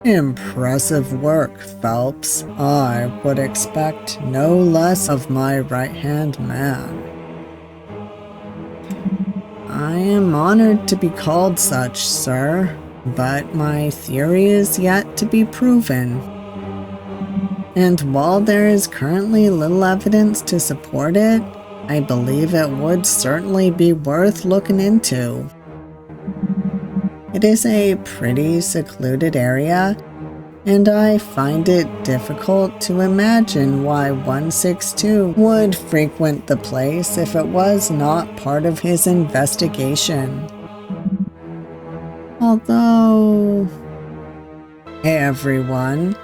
Impressive work, Phelps. I would expect no less of my right-hand man. I am honored to be called such, sir, but my theory is yet to be proven. And while there is currently little evidence to support it, I believe it would certainly be worth looking into. It is a pretty secluded area, and I find it difficult to imagine why 162 would frequent the place if it was not part of his investigation. Although... Hey everyone,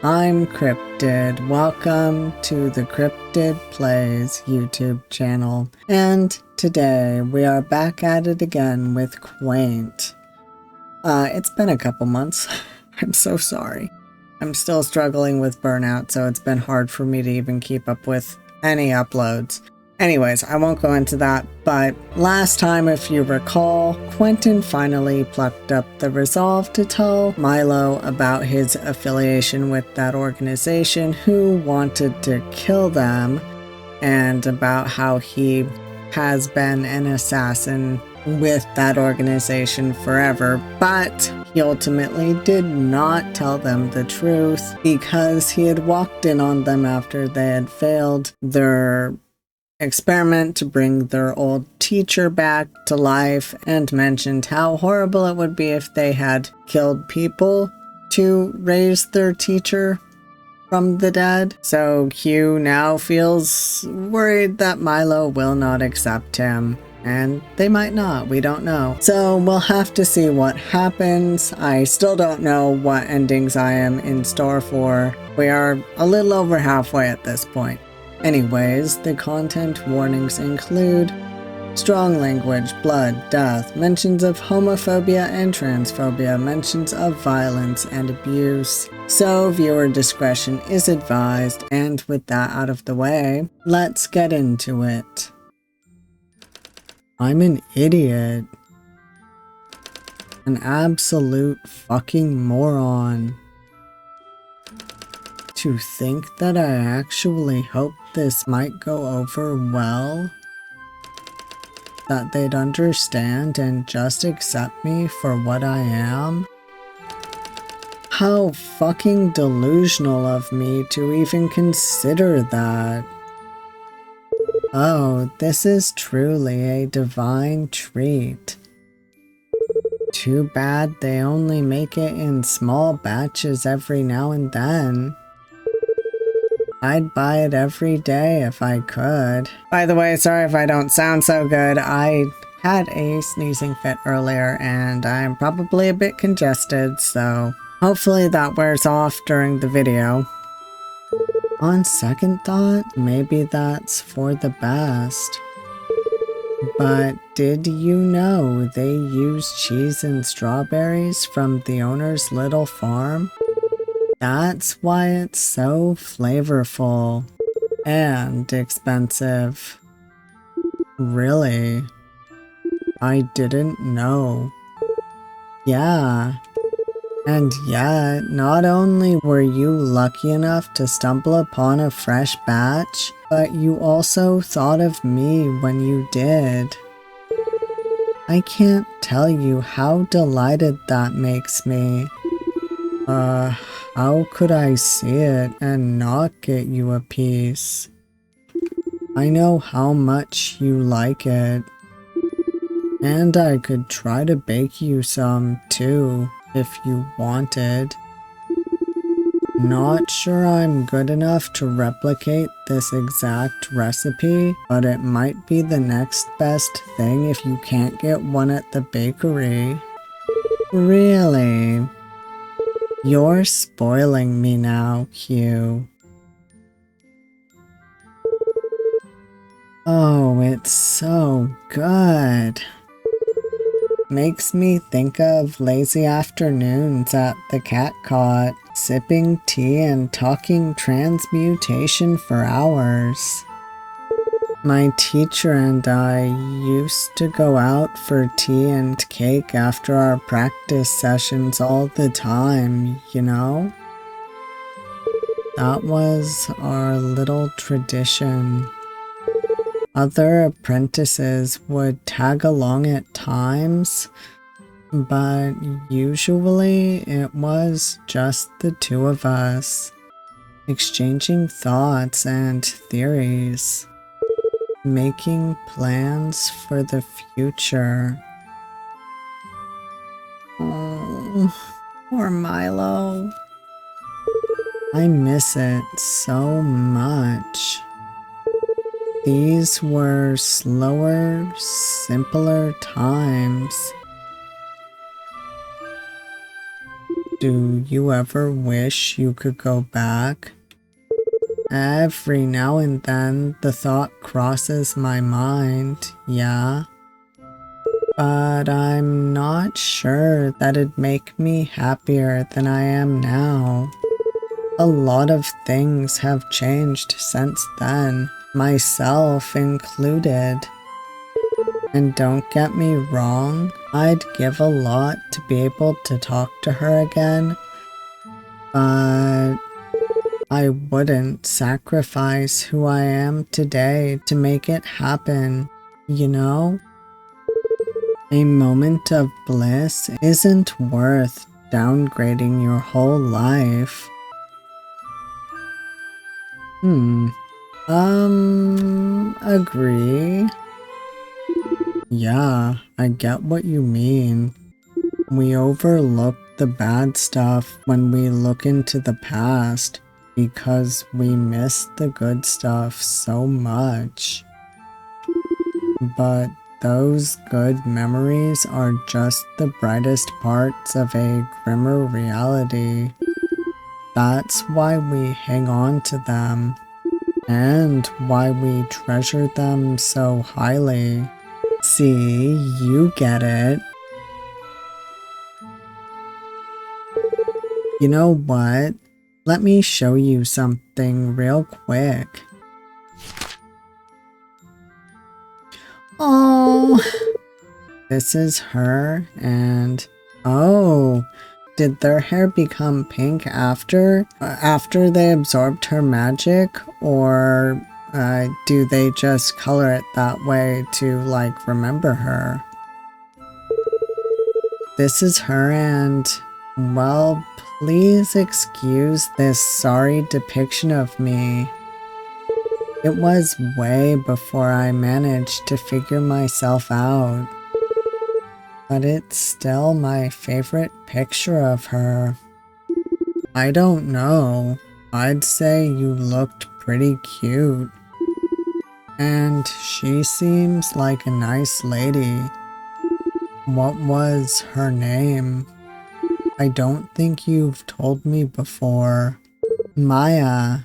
I'm Cryptid. Welcome to the CryptidPlays YouTube channel, and today we are back at it again with Quaint. It's been a couple months. I'm so sorry. I'm still struggling with burnout, so it's been hard for me to even keep up with any uploads. Anyways, I won't go into that, but last time, if you recall, Quentin finally plucked up the resolve to tell Milo about his affiliation with that organization who wanted to kill them, and about how he has been an assassin with that organization forever, but he ultimately did not tell them the truth because he had walked in on them after they had failed their experiment to bring their old teacher back to life and mentioned how horrible it would be if they had killed people to raise their teacher from the dead. So Hugh now feels worried that Milo will not accept him. And they might not, we don't know. So we'll have to see what happens. I still don't know what endings I am in store for. We are a little over halfway at this point. Anyways, the content warnings include strong language, blood, death, mentions of homophobia and transphobia, mentions of violence and abuse. So viewer discretion is advised, and with that out of the way, let's get into it. I'm an idiot. An absolute fucking moron. To think that I actually hoped this might go over well. That they'd understand and just accept me for what I am. How fucking delusional of me to even consider that. Oh, this is truly a divine treat. Too bad they only make it in small batches every now and then. I'd buy it every day if I could. By the way, sorry if I don't sound so good. I had a sneezing fit earlier and I'm probably a bit congested, so hopefully that wears off during the video. On second thought, maybe that's for the best. But did you know they use cheese and strawberries from the owner's little farm? That's why it's so flavorful and expensive. Really? I didn't know. Yeah. And yet, not only were you lucky enough to stumble upon a fresh batch, but you also thought of me when you did. I can't tell you how delighted that makes me. How could I see it and not get you a piece? I know how much you like it. And I could try to bake you some too, if you wanted. Not sure I'm good enough to replicate this exact recipe, but it might be the next best thing if you can't get one at the bakery. Really? You're spoiling me now, Hugh. Oh, it's so good. Makes me think of lazy afternoons at the cat cot, sipping tea and talking transmutation for hours. My teacher and I used to go out for tea and cake after our practice sessions all the time, you know? That was our little tradition. Other apprentices would tag along at times, but usually it was just the two of us, exchanging thoughts and theories, making plans for the future. Oh, poor Milo. I miss it so much. These were slower, simpler times. Do you ever wish you could go back? Every now and then the thought crosses my mind, yeah. But I'm not sure that it'd make me happier than I am now. A lot of things have changed since then, myself included. And don't get me wrong, I'd give a lot to be able to talk to her again, but I wouldn't sacrifice who I am today to make it happen, you know? A moment of bliss isn't worth downgrading your whole life. Agree. Yeah, I get what you mean. We overlook the bad stuff when we look into the past because we miss the good stuff so much. But those good memories are just the brightest parts of a grimmer reality. That's why we hang on to them, and why we treasure them so highly. See, you get it. You know what? Let me show you something real quick. Oh, this is her, and oh, did their hair become pink after they absorbed her magic, or do they just color it that way to like remember her? This is her, and well, please excuse this sorry depiction of me. It was way before I managed to figure myself out, but it's still my favorite picture of her. I don't know, I'd say you looked pretty cute, and she seems like a nice lady. What was her name? I don't think you've told me before. Maya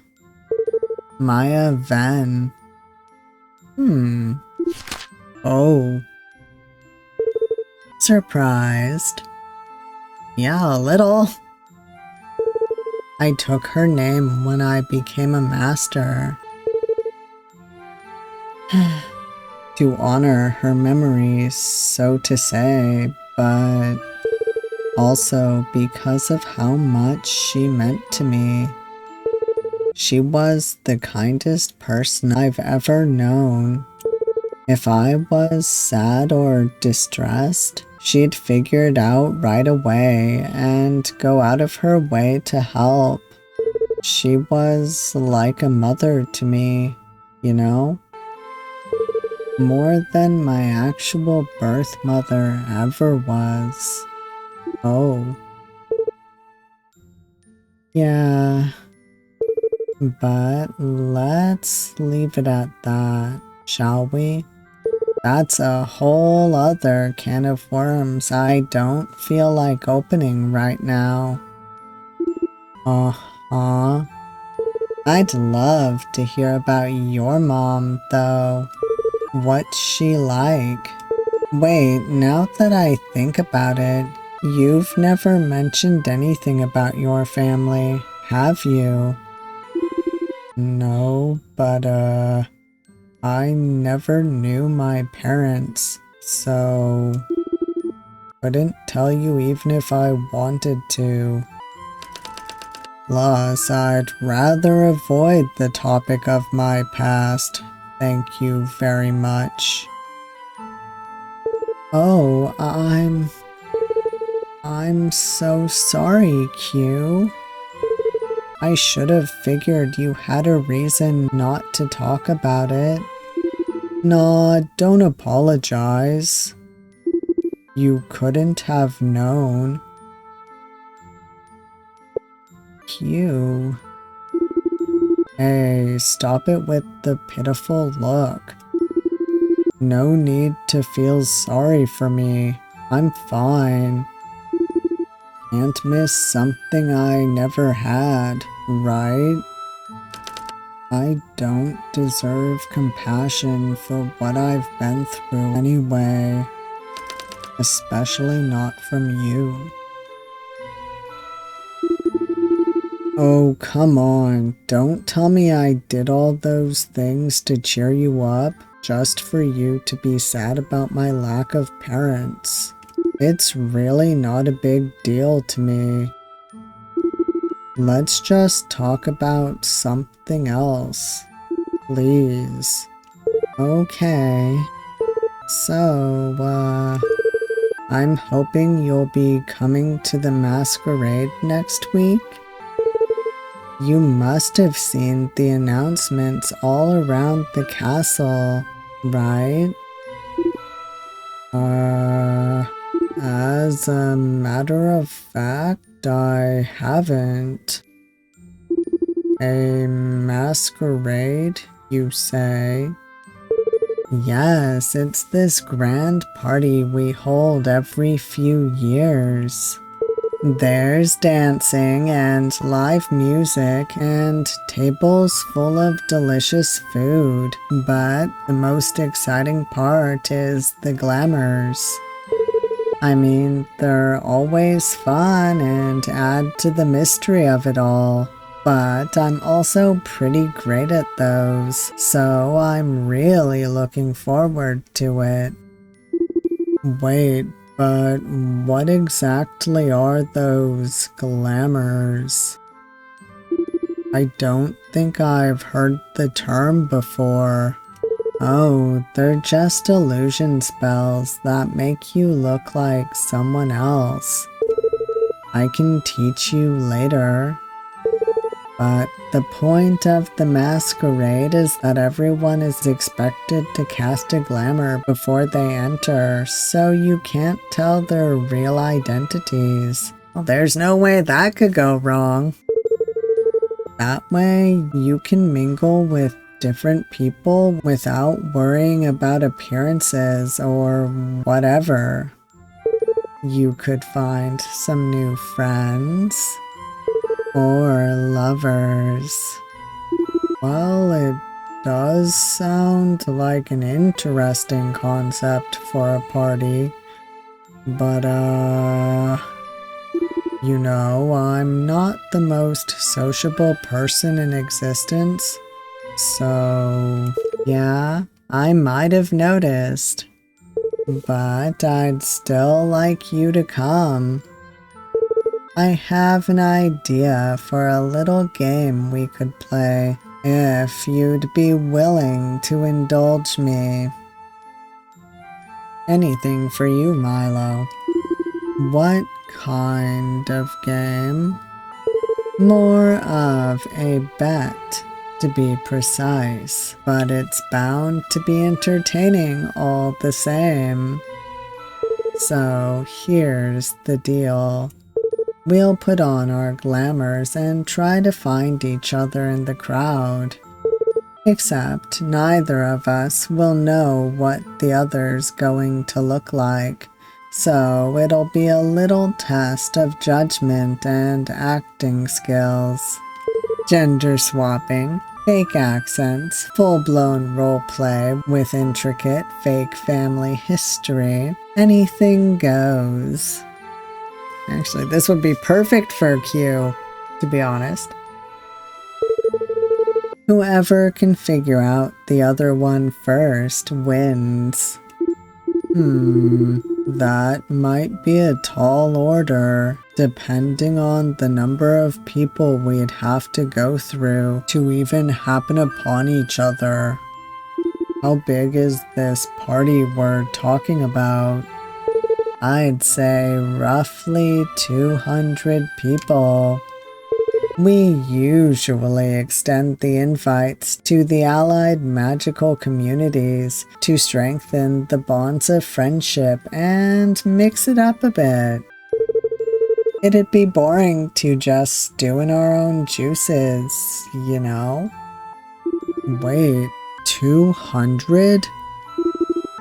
Ven. Oh. Surprised? Yeah, a little. I took her name when I became a master. To honor her memories, so to say, but also because of how much she meant to me. She was the kindest person I've ever known. If I was sad or distressed, she'd figure it out right away and go out of her way to help. She was like a mother to me, you know? More than my actual birth mother ever was. Oh. Yeah. But let's leave it at that, shall we? That's a whole other can of worms I don't feel like opening right now. Uh-huh. I'd love to hear about your mom, though. What's she like? Wait, now that I think about it, you've never mentioned anything about your family, have you? No, but I never knew my parents, so couldn't tell you even if I wanted to. Plus, I'd rather avoid the topic of my past. Thank you very much. Oh, I'm so sorry, Q. I should have figured you had a reason not to talk about it. Nah, don't apologize. You couldn't have known. Q. Hey, stop it with the pitiful look. No need to feel sorry for me. I'm fine. Can't miss something I never had, right? I don't deserve compassion for what I've been through anyway. Especially not from you. Oh, come on. Don't tell me I did all those things to cheer you up just for you to be sad about my lack of parents. It's really not a big deal to me. Let's just talk about something else, please. Okay. So, I'm hoping you'll be coming to the masquerade next week. You must have seen the announcements all around the castle, right? As a matter of fact, I haven't. A masquerade, you say? Yes, it's this grand party we hold every few years. There's dancing and live music and tables full of delicious food, but the most exciting part is the glamours. I mean, they're always fun and add to the mystery of it all, but I'm also pretty great at those, so I'm really looking forward to it. Wait, but what exactly are those glamours? I don't think I've heard the term before. Oh, they're just illusion spells that make you look like someone else. I can teach you later. But the point of the masquerade is that everyone is expected to cast a glamour before they enter, so you can't tell their real identities. Well, there's no way that could go wrong. That way, you can mingle with different people without worrying about appearances or whatever. You could find some new friends or lovers. Well, it does sound like an interesting concept for a party, but you know, I'm not the most sociable person in existence. So, yeah, I might have noticed, but I'd still like you to come. I have an idea for a little game we could play, if you'd be willing to indulge me. Anything for you, Milo. What kind of game? More of a bet, to be precise, but it's bound to be entertaining all the same. So here's the deal. We'll put on our glamours and try to find each other in the crowd. Except neither of us will know what the other's going to look like, so it'll be a little test of judgment and acting skills. Gender swapping, fake accents, full-blown roleplay with intricate fake family history, anything goes. Actually, this would be perfect for Q, to be honest. Whoever can figure out the other one first wins. That might be a tall order, depending on the number of people we'd have to go through to even happen upon each other. How big is this party we're talking about? I'd say roughly 200 people. We usually extend the invites to the allied magical communities to strengthen the bonds of friendship and mix it up a bit. It'd be boring to just stew in our own juices, you know? Wait, 200?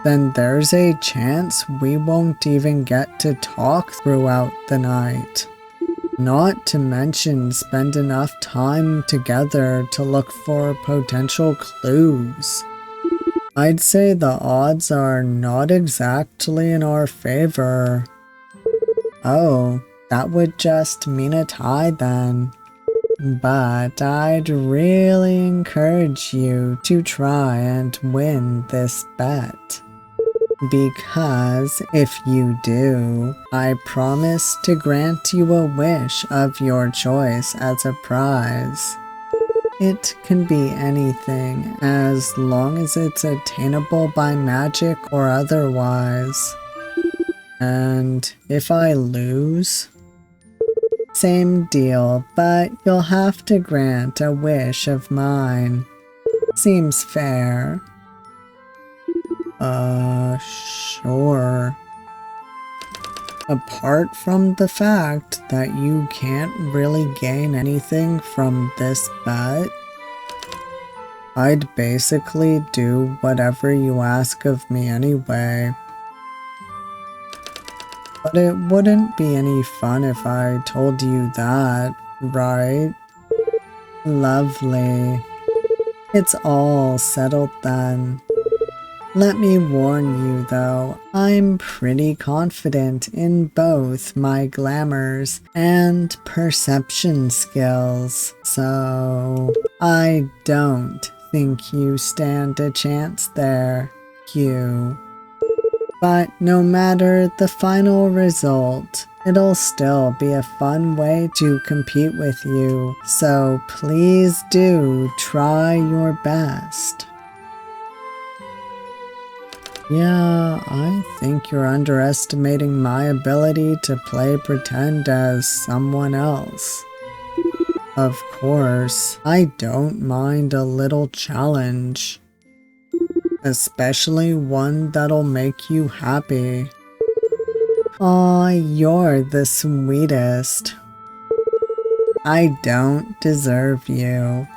Then there's a chance we won't even get to talk throughout the night. Not to mention spend enough time together to look for potential clues. I'd say the odds are not exactly in our favor. Oh, that would just mean a tie then. But I'd really encourage you to try and win this bet. Because if you do, I promise to grant you a wish of your choice as a prize. It can be anything, as long as it's attainable by magic or otherwise. And if I lose? Same deal, but you'll have to grant a wish of mine. Seems fair. Sure. Apart from the fact that you can't really gain anything from this bet, I'd basically do whatever you ask of me anyway. But it wouldn't be any fun if I told you that, right? Lovely. It's all settled then. Let me warn you though, I'm pretty confident in both my glamours and perception skills, so I don't think you stand a chance there, Hugh. But no matter the final result, it'll still be a fun way to compete with you, so please do try your best. Yeah, I think you're underestimating my ability to play pretend as someone else. Of course, I don't mind a little challenge. Especially one that'll make you happy. Aw, you're the sweetest. I don't deserve you.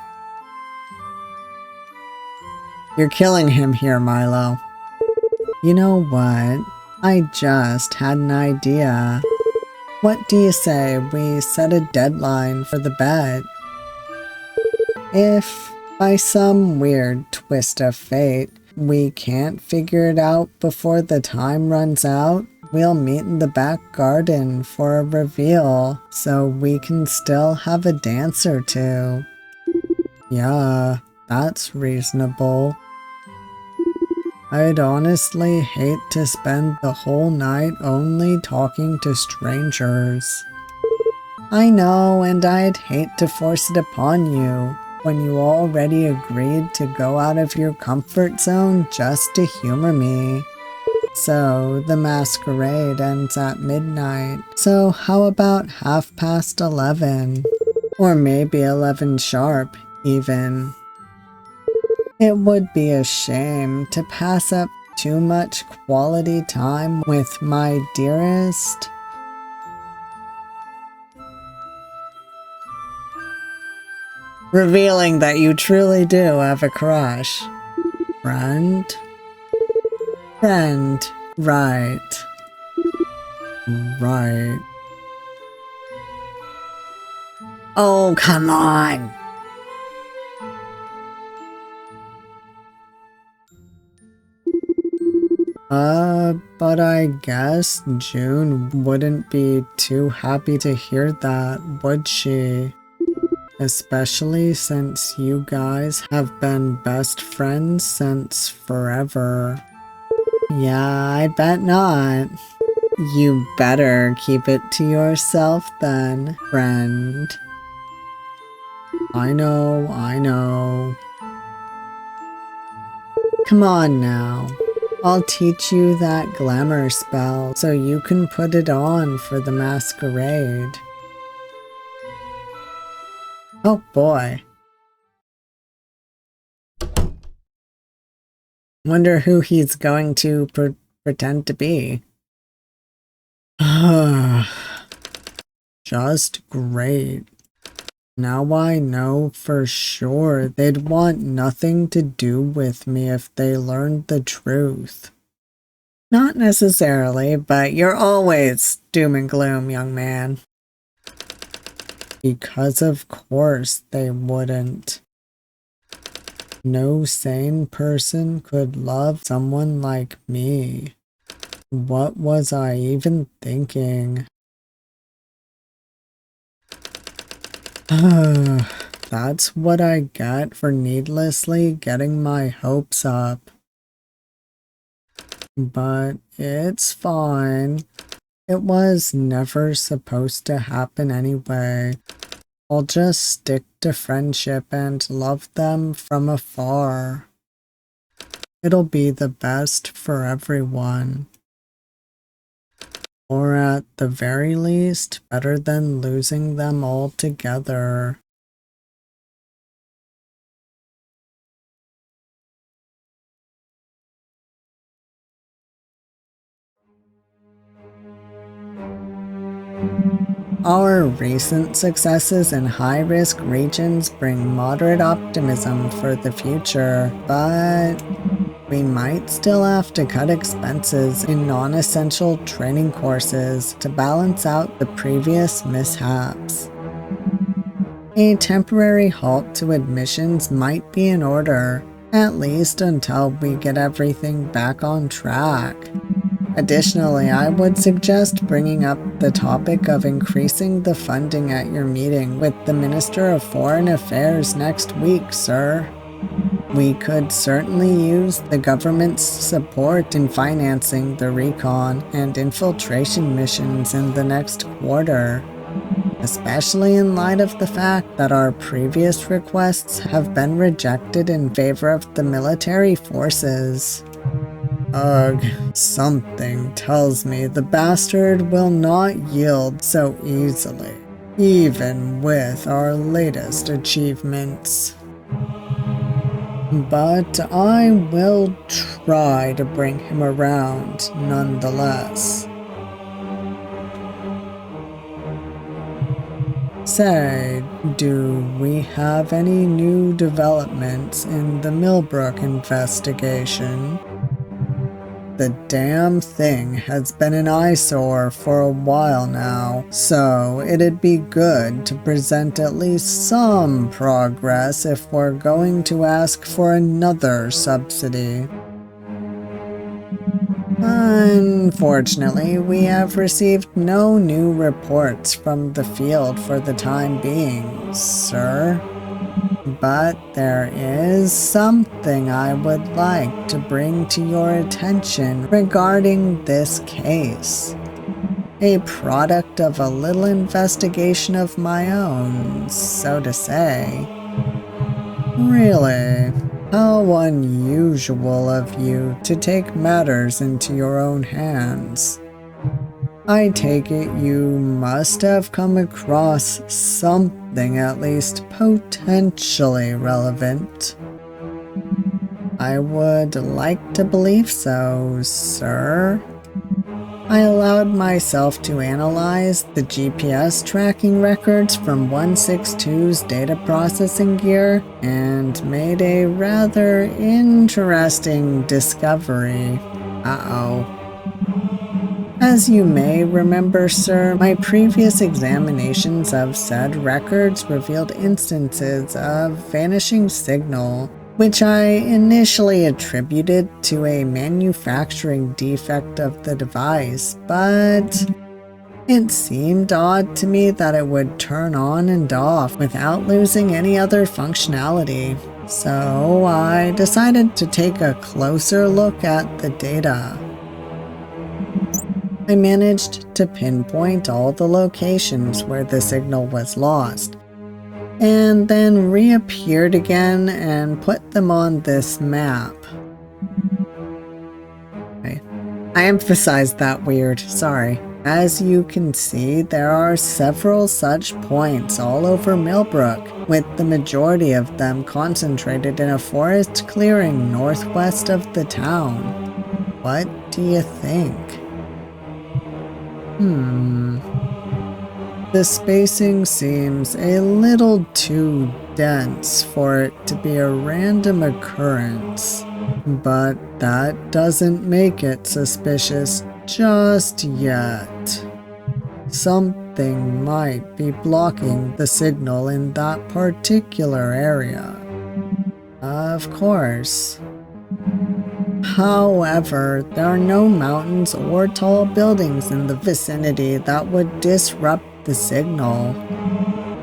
You're killing him here, Milo. You know what? I just had an idea. What do you say we set a deadline for the bet? If, by some weird twist of fate, we can't figure it out before the time runs out, we'll meet in the back garden for a reveal so we can still have a dance or two. Yeah, that's reasonable. I'd honestly hate to spend the whole night only talking to strangers. I know, and I'd hate to force it upon you when you already agreed to go out of your comfort zone just to humor me. So, the masquerade ends at midnight, so how about 11:30? Or maybe 11 sharp, even. It would be a shame to pass up too much quality time with my dearest. Revealing that you truly do have a crush. Friend? Friend, right. Right. Oh, come on! But I guess June wouldn't be too happy to hear that, would she? especially since you guys have been best friends since forever. Yeah, I bet not. You better keep it to yourself then, friend. I know. Come on now. I'll teach you that glamour spell so you can put it on for the masquerade. Oh boy. Wonder who he's going to pretend to be. Just great. Now I know for sure they'd want nothing to do with me if they learned the truth. Not necessarily, but you're always doom and gloom, young man. Because of course they wouldn't. No sane person could love someone like me. What was I even thinking? That's what I get for needlessly getting my hopes up. But it's fine. It was never supposed to happen anyway. I'll just stick to friendship and love them from afar. It'll be the best for everyone. Or at the very least, better than losing them altogether. Our recent successes in high-risk regions bring moderate optimism for the future, but we might still have to cut expenses in non-essential training courses to balance out the previous mishaps. A temporary halt to admissions might be in order, at least until we get everything back on track. Additionally, I would suggest bringing up the topic of increasing the funding at your meeting with the Minister of Foreign Affairs next week, sir. We could certainly use the government's support in financing the recon and infiltration missions in the next quarter, especially in light of the fact that our previous requests have been rejected in favor of the military forces. Ugh, something tells me the bastard will not yield so easily, even with our latest achievements. But I will try to bring him around nonetheless. Say, do we have any new developments in the Millbrook investigation? The damn thing has been an eyesore for a while now, so it'd be good to present at least some progress if we're going to ask for another subsidy. Unfortunately, we have received no new reports from the field for the time being, sir. But there is something I would like to bring to your attention regarding this case. A product of a little investigation of my own, so to say. Really, how unusual of you to take matters into your own hands. I take it you must have come across something at least potentially relevant. I would like to believe so, sir. I allowed myself to analyze the GPS tracking records from 162's data processing gear and made a rather interesting discovery. Uh-oh. As you may remember, sir, my previous examinations of said records revealed instances of vanishing signal, which I initially attributed to a manufacturing defect of the device, but It seemed odd to me that it would turn on and off without losing any other functionality, so I decided to take a closer look at the data. I managed to pinpoint all the locations where the signal was lost, and then reappeared again and put them on this map. I emphasized that weird, sorry. As you can see, there are several such points all over Millbrook, with the majority of them concentrated in a forest clearing northwest of the town. What do you think? The spacing seems a little too dense for it to be a random occurrence, but that doesn't make it suspicious just yet. Something might be blocking the signal in that particular area. Of course. However, there are no mountains or tall buildings in the vicinity that would disrupt the signal.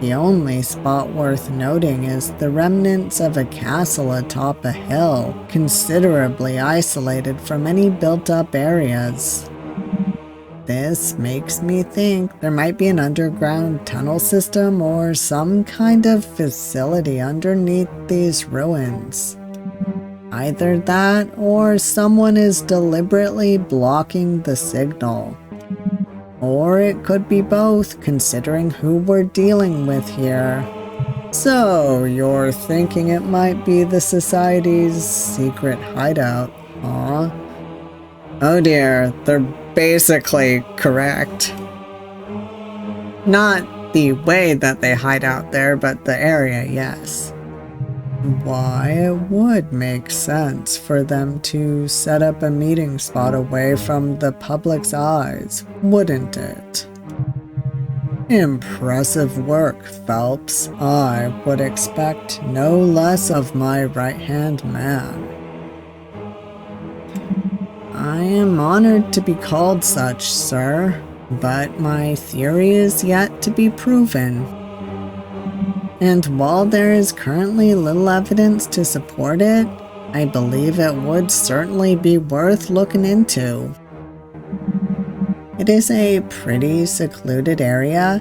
The only spot worth noting is the remnants of a castle atop a hill, considerably isolated from any built-up areas. This makes me think there might be an underground tunnel system or some kind of facility underneath these ruins. Either that, or someone is deliberately blocking the signal. Or it could be both, considering who we're dealing with here. So, you're thinking it might be the Society's secret hideout, huh? Oh dear, they're basically correct. Not the way that they hide out there, but the area, yes. Why, it would make sense for them to set up a meeting spot away from the public's eyes, wouldn't it? Impressive work, Phelps. I would expect no less of my right-hand man. I am honored to be called such, sir, but my theory is yet to be proven. And while there is currently little evidence to support it, I believe it would certainly be worth looking into. It is a pretty secluded area,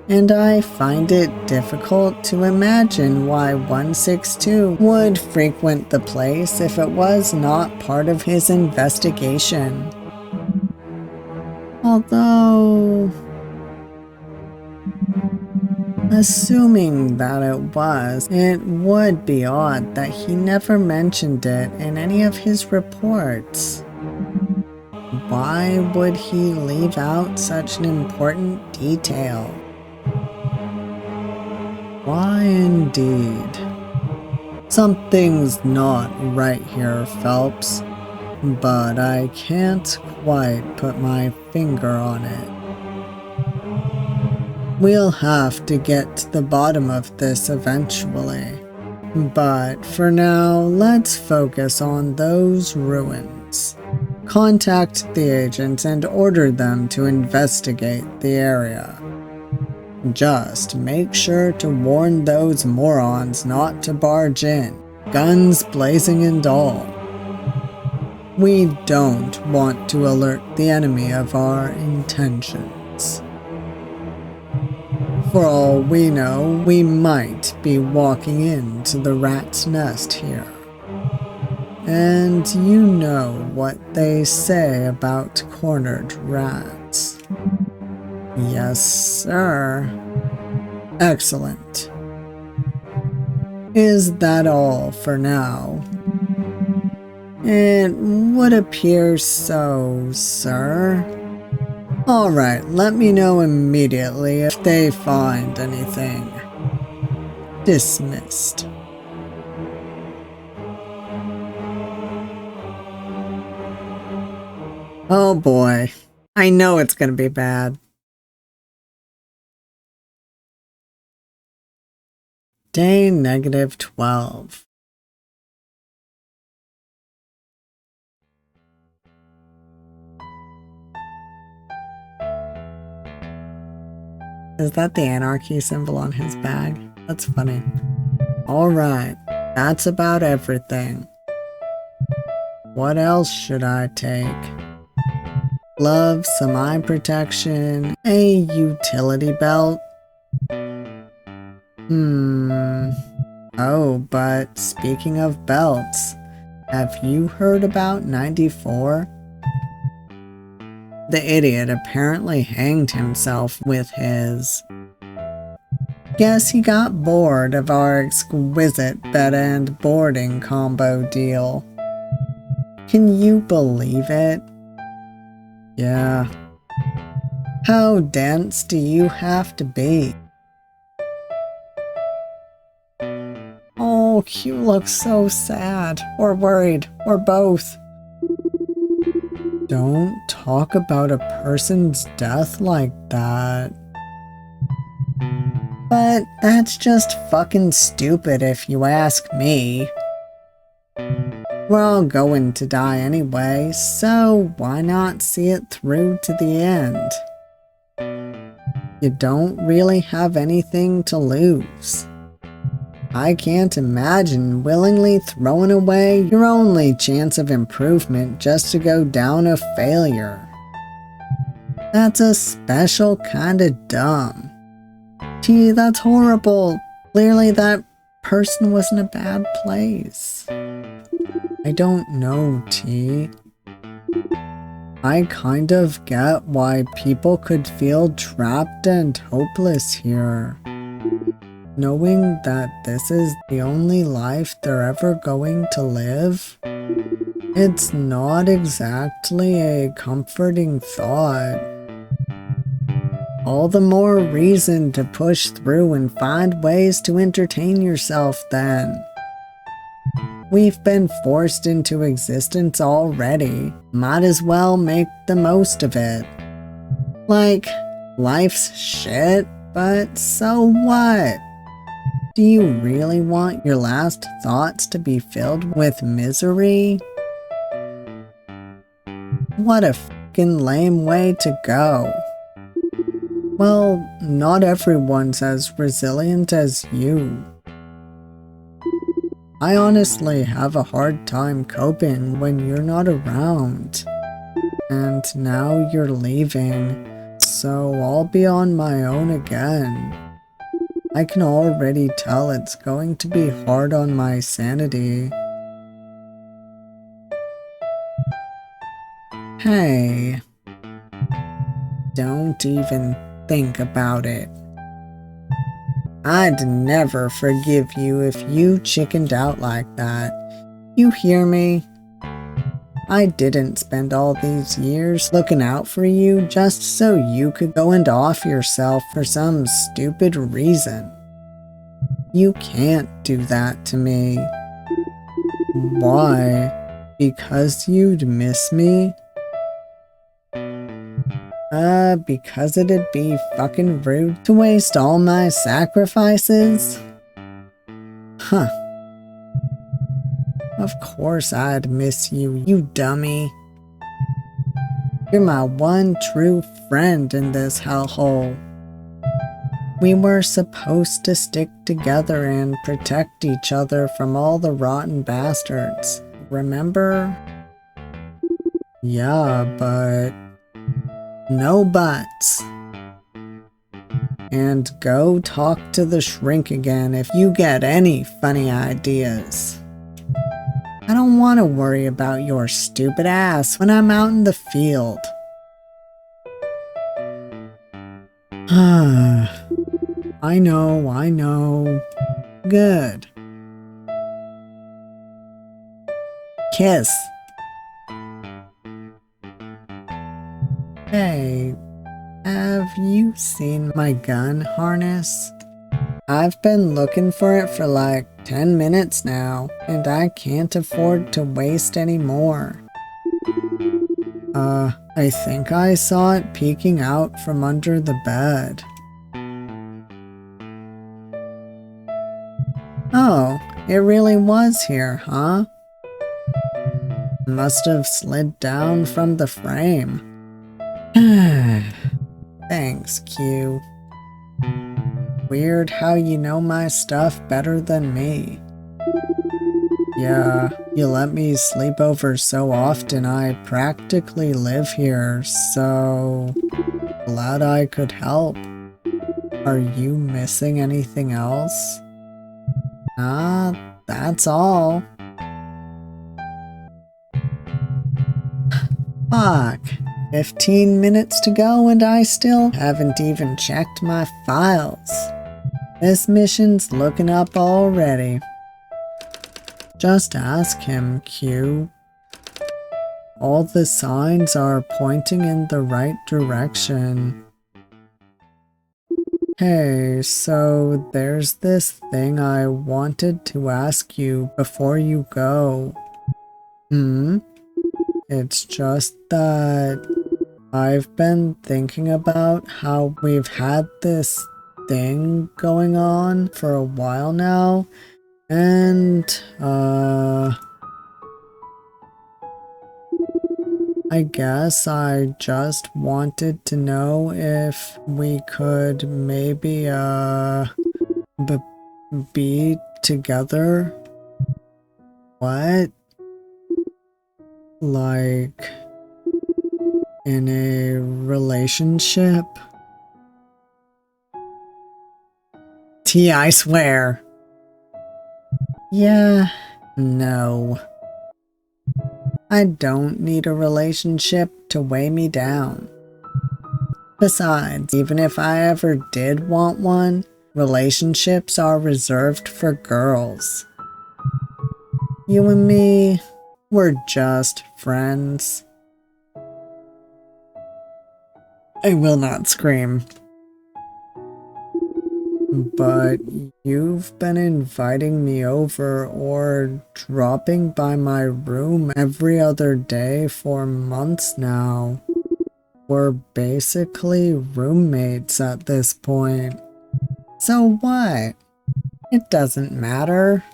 and I find it difficult to imagine why 162 would frequent the place if it was not part of his investigation. Although, assuming that it was, it would be odd that he never mentioned it in any of his reports. Why would he leave out such an important detail? Why indeed? Something's not right here, Phelps, but I can't quite put my finger on it. We'll have to get to the bottom of this eventually. But for now, let's focus on those ruins. Contact the agents and order them to investigate the area. Just make sure to warn those morons not to barge in, guns blazing and all. We don't want to alert the enemy of our intentions. For all we know, we might be walking into the rat's nest here. And you know what they say about cornered rats. Yes, sir. Excellent. Is that all for now? It would appear so, sir. Alright, let me know immediately if they find anything. Dismissed. Oh boy. I know it's gonna be bad. Day -12. Is that the anarchy symbol on his bag? That's funny. Alright, that's about everything. What else should I take? Gloves, some eye protection, a utility belt. Oh, but speaking of belts, have you heard about 94? The idiot apparently hanged himself with his. Guess he got bored of our exquisite bed and boarding combo deal. Can you believe it? Yeah. How dense do you have to be? Oh, you look so sad, or worried, or both. Don't talk about a person's death like that. But that's just fucking stupid if you ask me. We're all going to die anyway, so why not see it through to the end? You don't really have anything to lose. I can't imagine willingly throwing away your only chance of improvement just to go down a failure. That's a special kind of dumb. Gee, that's horrible. Clearly that person was in a bad place. I don't know, T. I kind of get why people could feel trapped and hopeless here. Knowing that this is the only life they're ever going to live, it's not exactly a comforting thought. All the more reason to push through and find ways to entertain yourself then. We've been forced into existence already. Might as well make the most of it. Like, life's shit, but so what? Do you really want your last thoughts to be filled with misery? What a fucking lame way to go. Well, not everyone's as resilient as you. I honestly have a hard time coping when you're not around. And now you're leaving, so I'll be on my own again. I can already tell it's going to be hard on my sanity. Hey, don't even think about it. I'd never forgive you if you chickened out like that. You hear me? I didn't spend all these years looking out for you just so you could go and off yourself for some stupid reason. You can't do that to me. Why? Because you'd miss me? Because it'd be fucking rude to waste all my sacrifices? Huh. Of course I'd miss you, you dummy. You're my one true friend in this hellhole. We were supposed to stick together and protect each other from all the rotten bastards. Remember? Yeah, but... no buts. And go talk to the shrink again if you get any funny ideas. I don't want to worry about your stupid ass when I'm out in the field. I know. Good. Kiss. Hey, have you seen my gun harness? I've been looking for it for like 10 minutes now, and I can't afford to waste any more. I think I saw it peeking out from under the bed. Oh, it really was here, huh? Must have slid down from the frame. Thanks, Q. weird how you know my stuff better than me. Yeah, you let me sleep over so often I practically live here, so glad I could help. Are you missing anything else? That's all. Fuck. 15 minutes to go and I still haven't even checked my files. This mission's looking up already. Just ask him, Q. All the signs are pointing in the right direction. Hey, so there's this thing I wanted to ask you before you go. It's just that I've been thinking about how we've had this thing going on for a while now, and, I guess I just wanted to know if we could maybe, be together? What? Like, in a relationship? T, I swear. Yeah, no. I don't need a relationship to weigh me down. Besides, even if I ever did want one, relationships are reserved for girls. You and me, we're just friends. I will not scream. But you've been inviting me over or dropping by my room every other day for months now. We're basically roommates at this point. So what? It doesn't matter.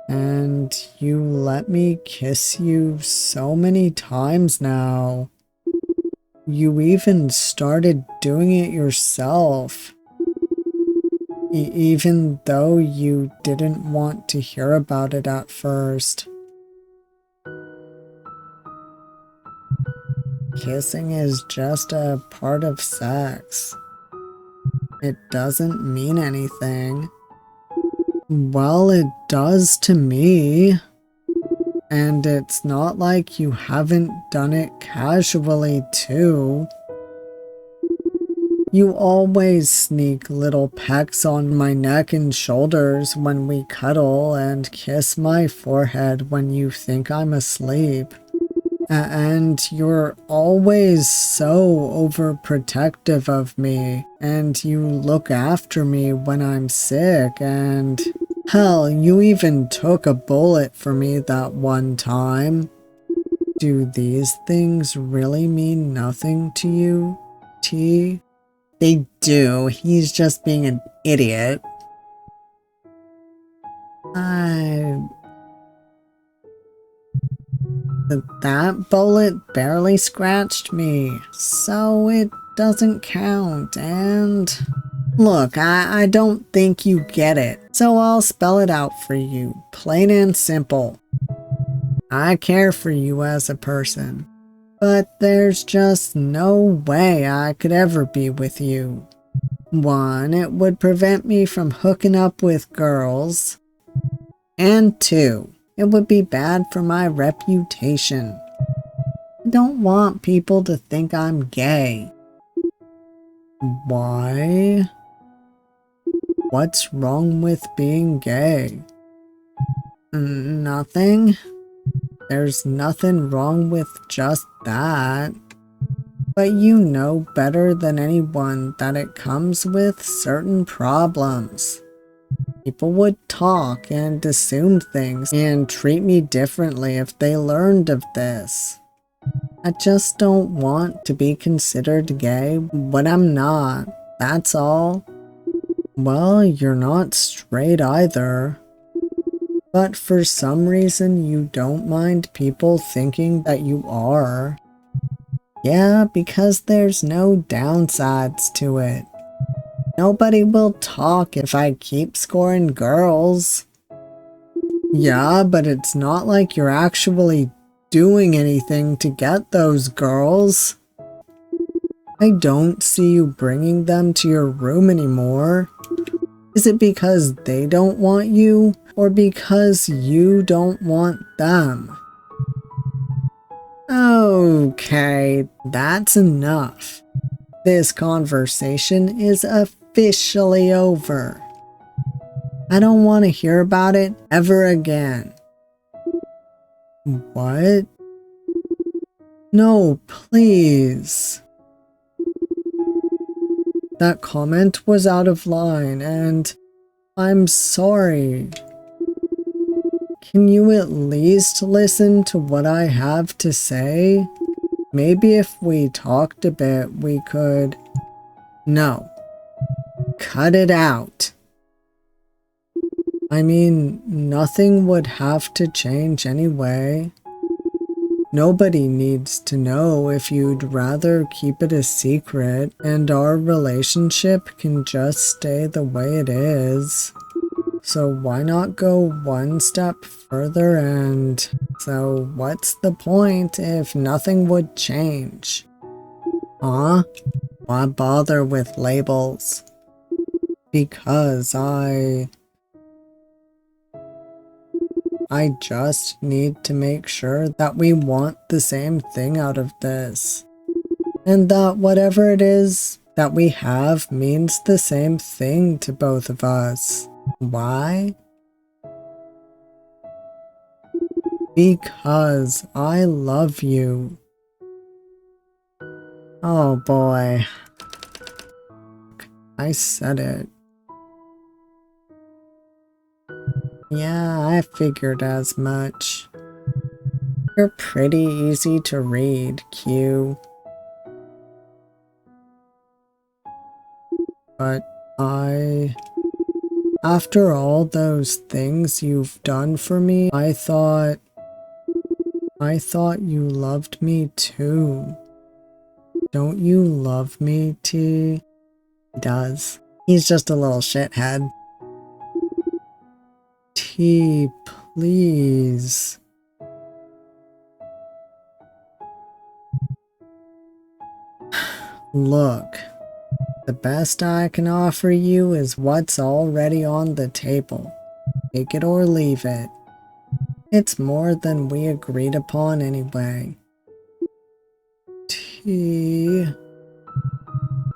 And you let me kiss you so many times now. You even started doing it yourself. Even though you didn't want to hear about it at first. Kissing is just a part of sex. It doesn't mean anything. Well, it does to me. And it's not like you haven't done it casually, too. You always sneak little pecks on my neck and shoulders when we cuddle and kiss my forehead when you think I'm asleep. And you're always so overprotective of me, and you look after me when I'm sick, and hell, you even took a bullet for me that one time. Do these things really mean nothing to you, T? They do. He's just being an idiot. That bullet barely scratched me, so it doesn't count, and look, I don't think you get it, so I'll spell it out for you, plain and simple. I care for you as a person, but there's just no way I could ever be with you. 1, it would prevent me from hooking up with girls, and 2, it would be bad for my reputation. I don't want people to think I'm gay. Why? What's wrong with being gay? Nothing. There's nothing wrong with just that. But you know better than anyone that it comes with certain problems. People would talk and assume things and treat me differently if they learned of this. I just don't want to be considered gay when I'm not, that's all. Well, you're not straight either. But for some reason you don't mind people thinking that you are. Yeah, because there's no downsides to it. Nobody will talk if I keep scoring girls. Yeah, but it's not like you're actually doing anything to get those girls. I don't see you bringing them to your room anymore. Is it because they don't want you, or because you don't want them? Okay, that's enough. This conversation is officially over. I don't want to hear about it ever again. What? No, please. That comment was out of line, and I'm sorry. Can you at least listen to what I have to say? Maybe if we talked a bit, we could... No. Cut it out. I mean, nothing would have to change anyway. Nobody needs to know if you'd rather keep it a secret, and our relationship can just stay the way it is. So why not go one step further and... So what's the point if nothing would change? Huh? Why bother with labels? Because I just need to make sure that we want the same thing out of this. And that whatever it is that we have means the same thing to both of us. Why? Because I love you. Oh boy. I said it. Yeah, I figured as much. You're pretty easy to read, Q. But after all those things you've done for me, I thought you loved me too. Don't you love me, T? He does. He's just a little shithead. T, please. Look, the best I can offer you is what's already on the table. Take it or leave it. It's more than we agreed upon anyway. T.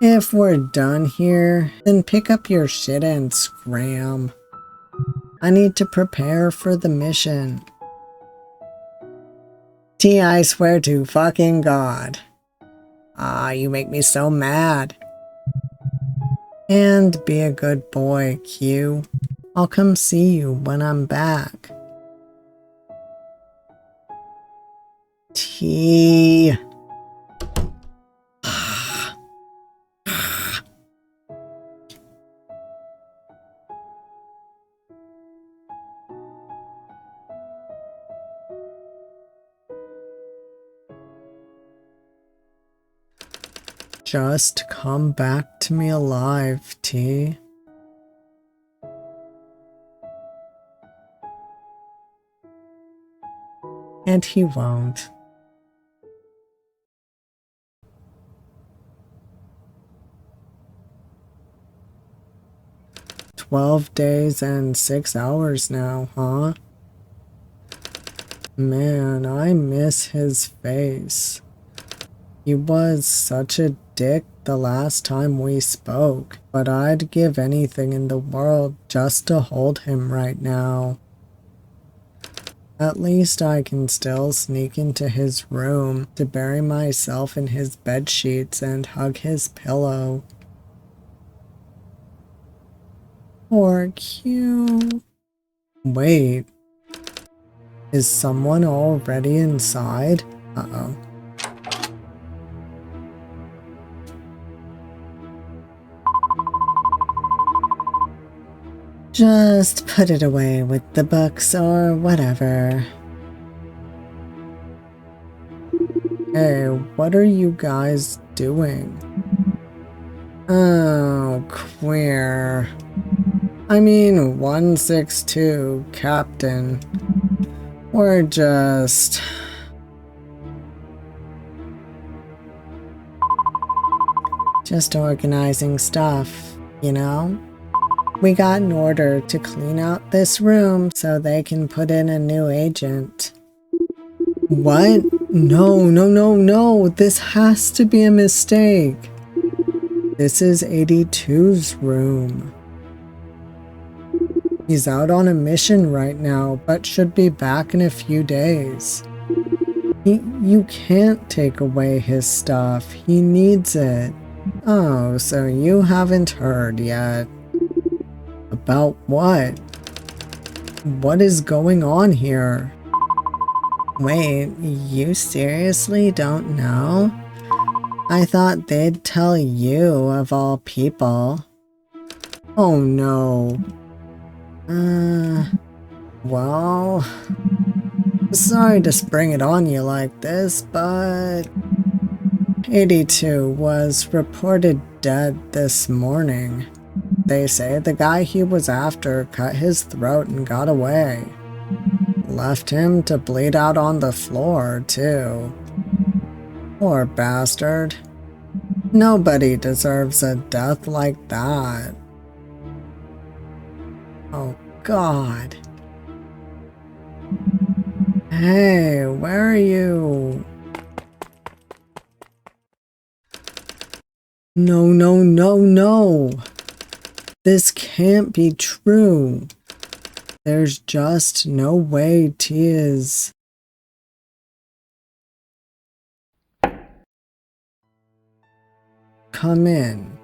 If we're done here, then pick up your shit and scram. I need to prepare for the mission. T, I swear to fucking God. You make me so mad. And be a good boy, Q. I'll come see you when I'm back. T. Just come back to me alive, T. And he won't. "12 days and 6 hours now, huh? Man, I miss his face. He was such a dick the last time we spoke, but I'd give anything in the world just to hold him right now. At least I can still sneak into his room to bury myself in his bedsheets and hug his pillow. Poor Q. Wait. Is someone already inside? Uh-oh. Just put it away with the books or whatever. Hey, what are you guys doing? Oh, queer. I mean, 162, Captain. We're just organizing stuff, you know? We got an order to clean out this room so they can put in a new agent. What? No, no, no, no. This has to be a mistake. This is 82's room. He's out on a mission right now, but should be back in a few days. You can't take away his stuff. He needs it. Oh, so you haven't heard yet. About what? What is going on here? Wait, you seriously don't know? I thought they'd tell you of all people. Oh no. Well, sorry to spring it on you like this, but 82 was reported dead this morning. They say the guy he was after cut his throat and got away. Left him to bleed out on the floor, too. Poor bastard. Nobody deserves a death like that. Oh, God. Hey, where are you? No, no, no, no. This can't be true. There's just no way Tia's... Come in.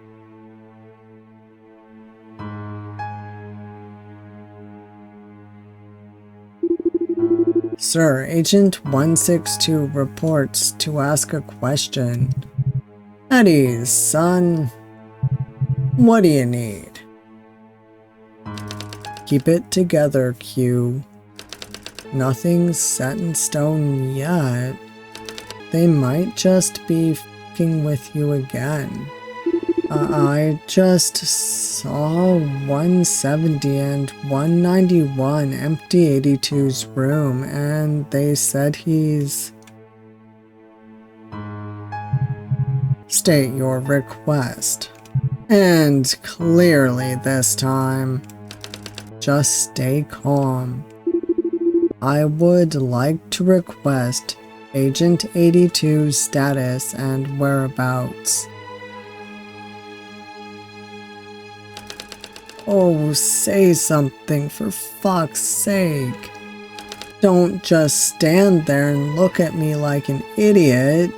Sir, Agent 162 reports to ask a question. Eddie, son, what do you need? Keep it together, Q. Nothing's set in stone yet. They might just be f***ing with you again. I just saw 170 and 191 empty 82's room, and they said he's... State your request. And clearly this time. Just stay calm. I would like to request Agent 82's status and whereabouts. Oh, say something for fuck's sake. Don't just stand there and look at me like an idiot.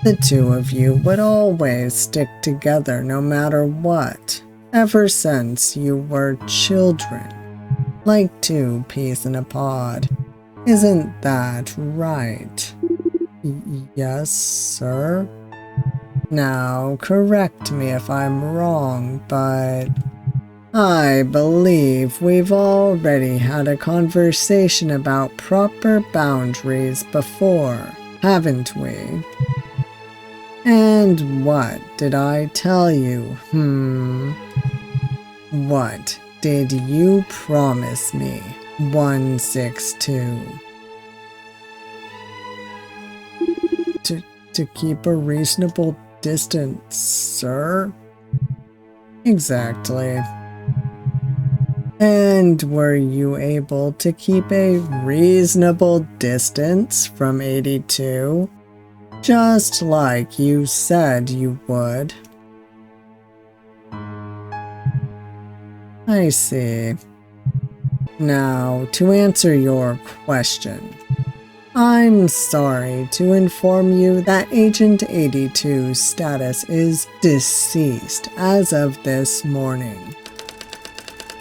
The two of you would always stick together no matter what, ever since you were children. Like two peas in a pod. Isn't that right? Yes, sir? Now, correct me if I'm wrong, but I believe we've already had a conversation about proper boundaries before, haven't we? And what did I tell you? What did you promise me, 162? To keep a reasonable distance, sir? Exactly. And were you able to keep a reasonable distance from 82? Just like you said you would. I see. Now, to answer your question. I'm sorry to inform you that Agent 82's status is deceased as of this morning.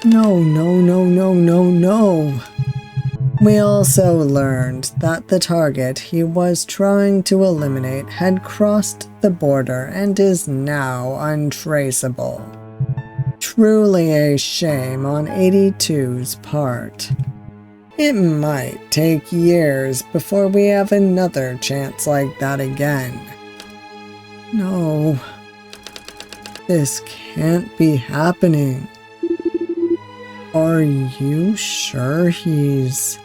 No, no, no, no, no, no. We also learned that the target he was trying to eliminate had crossed the border and is now untraceable. Truly a shame on 82's part. It might take years before we have another chance like that again. No, this can't be happening. Are you sure he's...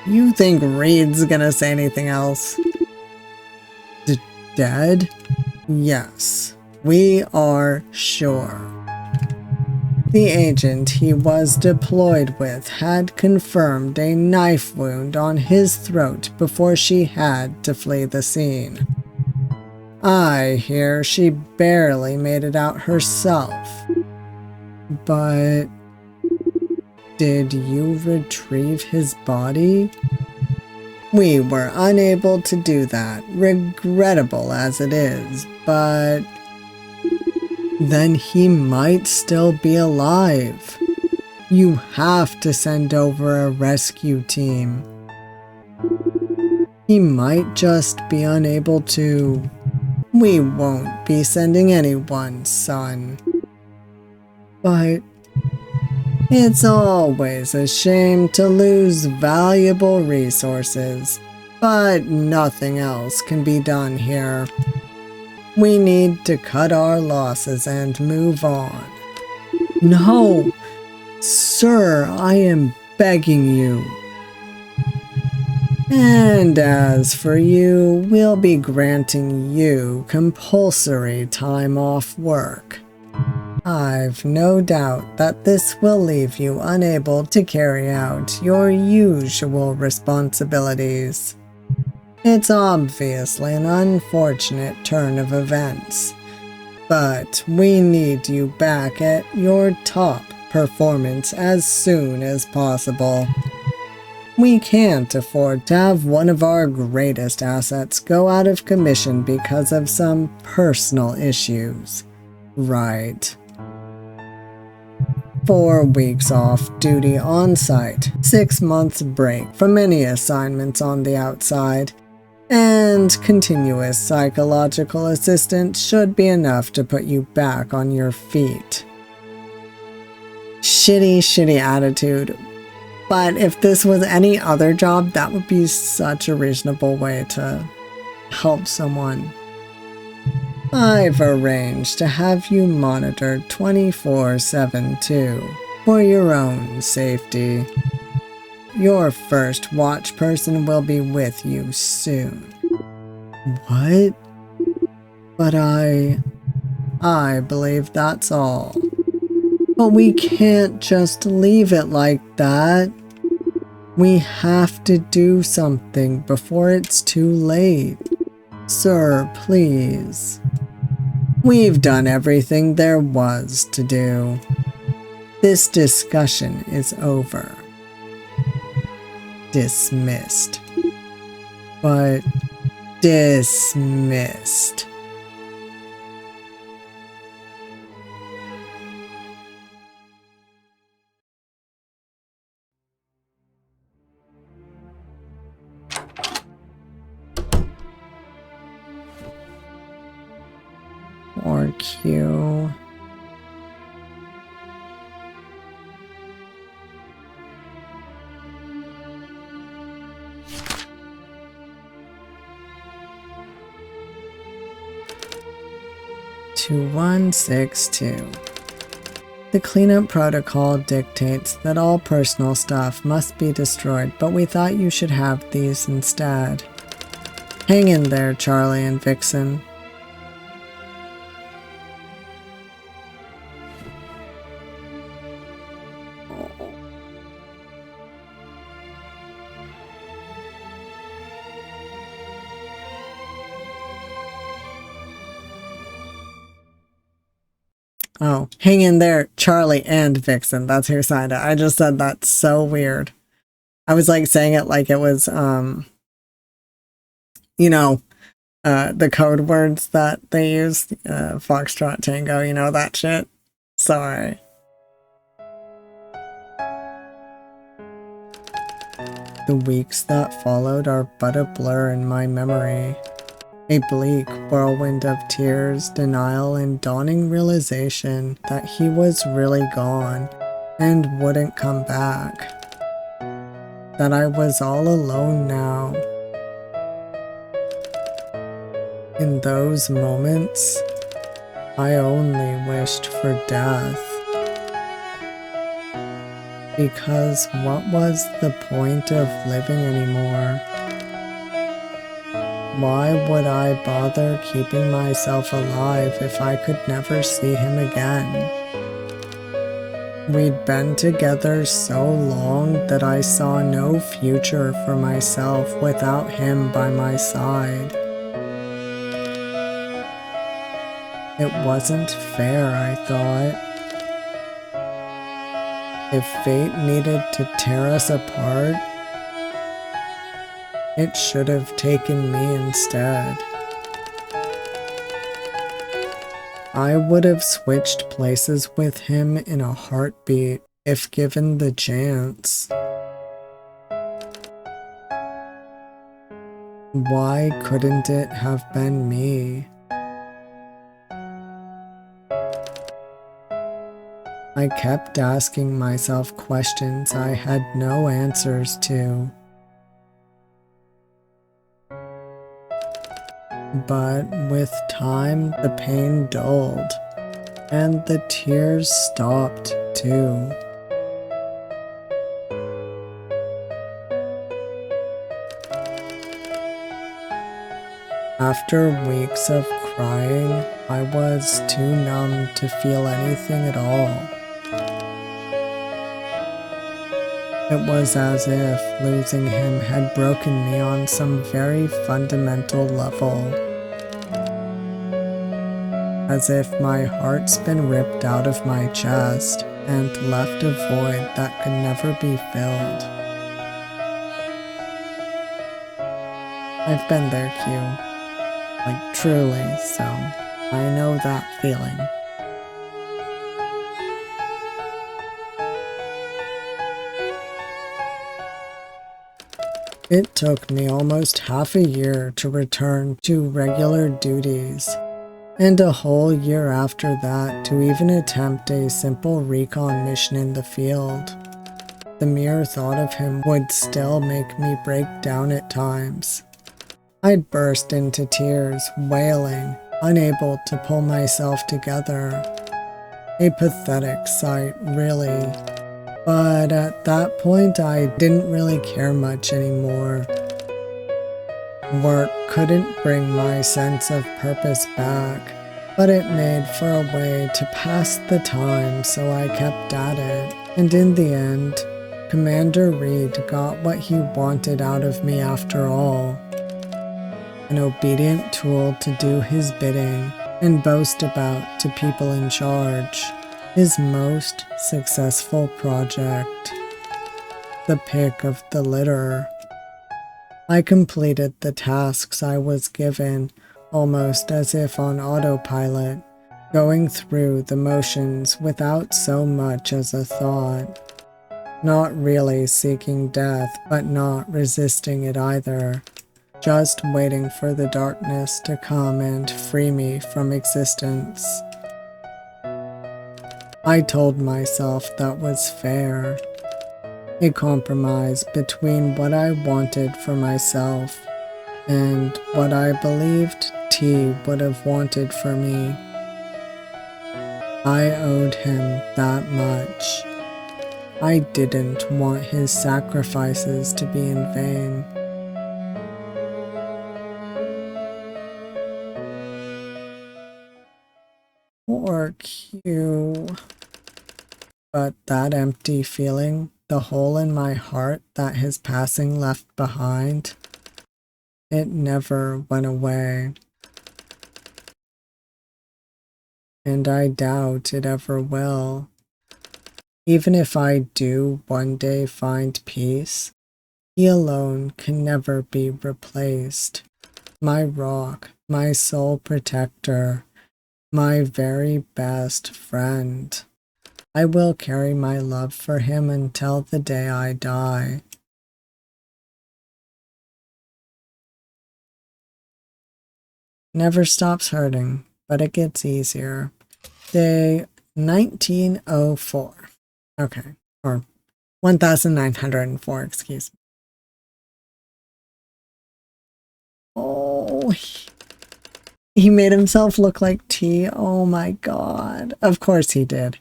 You think Reed's gonna say anything else? Dead? Yes, we are sure. The agent he was deployed with had confirmed a knife wound on his throat before she had to flee the scene. I hear she barely made it out herself. But did you retrieve his body? We were unable to do that, regrettable as it is, but then he might still be alive. You have to send over a rescue team. He might just be unable to. We won't be sending anyone, son. But it's always a shame to lose valuable resources, but nothing else can be done here. We need to cut our losses and move on. No, sir, I am begging you. And as for you, we'll be granting you compulsory time off work. I've no doubt that this will leave you unable to carry out your usual responsibilities. It's obviously an unfortunate turn of events, but we need you back at your top performance as soon as possible. We can't afford to have one of our greatest assets go out of commission because of some personal issues. Right. 4 weeks off duty on site, 6 months break from any assignments on the outside, and continuous psychological assistance should be enough to put you back on your feet. Shitty attitude. But if this was any other job, that would be such a reasonable way to help someone. I've arranged to have you monitored 24/7 too, for your own safety. Your first watch person will be with you soon. What? But I believe that's all. But we can't just leave it like that. We have to do something before it's too late. Sir, please. We've done everything there was to do. This discussion is over. Dismissed. But dismissed. Or Q. To 162. The cleanup protocol dictates that all personal stuff must be destroyed, but we thought you should have these instead. Hang in there, Charlie and Vixen. Oh, hang in there, Charlie and Vixen. That's who signed it. I just said that's so weird. I was like saying it like it was, you know, the code words that they use, Foxtrot, Tango, you know, that shit. Sorry. The weeks that followed are but a blur in my memory. A bleak whirlwind of tears, denial, and dawning realization that he was really gone and wouldn't come back. that I was all alone now. In those moments, I only wished for death. Because what was the point of living anymore? Why would I bother keeping myself alive if I could never see him again? We'd been together so long that I saw no future for myself without him by my side. It wasn't fair, I thought. If fate needed to tear us apart, it should have taken me instead. I would have switched places with him in a heartbeat if given the chance. Why couldn't it have been me? I kept asking myself questions I had no answers to. But with time, the pain dulled, and the tears stopped too. After weeks of crying, I was too numb to feel anything at all. It was as if losing him had broken me on some very fundamental level. As if my heart's been ripped out of my chest and left a void that could never be filled. I've been there, Q. Like, truly, so I know that feeling. It took me almost half a year to return to regular duties, and a whole year after that to even attempt a simple recon mission in the field. The mere thought of him would still make me break down at times. I'd burst into tears, wailing, unable to pull myself together. A pathetic sight, really. But at that point, I didn't really care much anymore. Work couldn't bring my sense of purpose back, but it made for a way to pass the time, so I kept at it. And in the end, Commander Reed got what he wanted out of me after all. An obedient tool to do his bidding and boast about to people in charge. His most successful project. The pick of the litter. I completed the tasks I was given almost as if on autopilot, going through the motions without so much as a thought. Not really seeking death, but not resisting it either. Just waiting for the darkness to come and free me from existence. I told myself that was fair. A compromise between what I wanted for myself and what I believed T would have wanted for me. I owed him that much. I didn't want his sacrifices to be in vain. Poor Q. But that empty feeling, the hole in my heart that his passing left behind, it never went away. And I doubt it ever will. Even if I do one day find peace, he alone can never be replaced. My rock, my sole protector, my very best friend. I will carry my love for him until the day I die. Never stops hurting, but it gets easier. Day 1904. Okay, or 1904, excuse me. Oh, he made himself look like tea. Oh my god. Of course he did.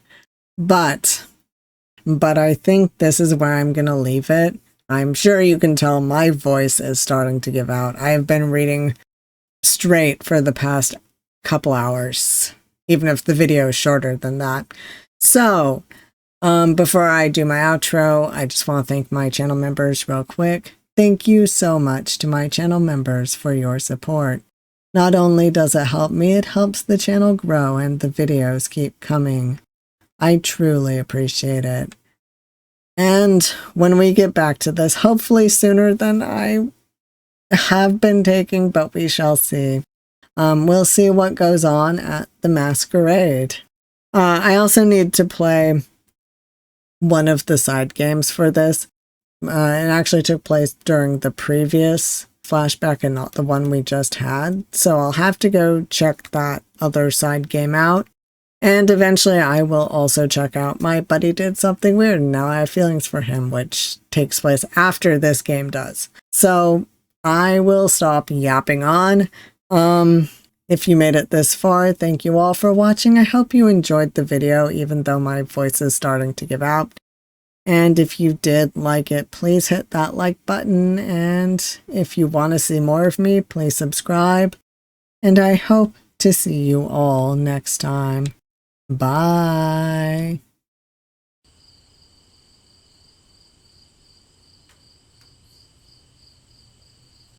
But I think this is where I'm gonna leave it. I'm sure you can tell my voice is starting to give out. I have been reading straight for the past couple hours, even if the video is shorter than that. So, before I do my outro, I just want to thank my channel members real quick. Thank you so much to my channel members for your support. Not only does it help me, it helps the channel grow and the videos keep coming. I truly appreciate it. And when we get back to this, hopefully sooner than I have been taking, but we shall see. We'll see what goes on at the masquerade. I also need to play one of the side games for this. It actually took place during the previous flashback and not the one we just had. So I'll have to go check that other side game out. And eventually I will also check out My Buddy Did Something Weird, and now I have feelings for him, which takes place after this game does. So I will stop yapping on. If you made it this far, thank you all for watching. I hope you enjoyed the video, even though my voice is starting to give out. And if you did like it, please hit that like button. And if you want to see more of me, please subscribe. And I hope to see you all next time. Bye.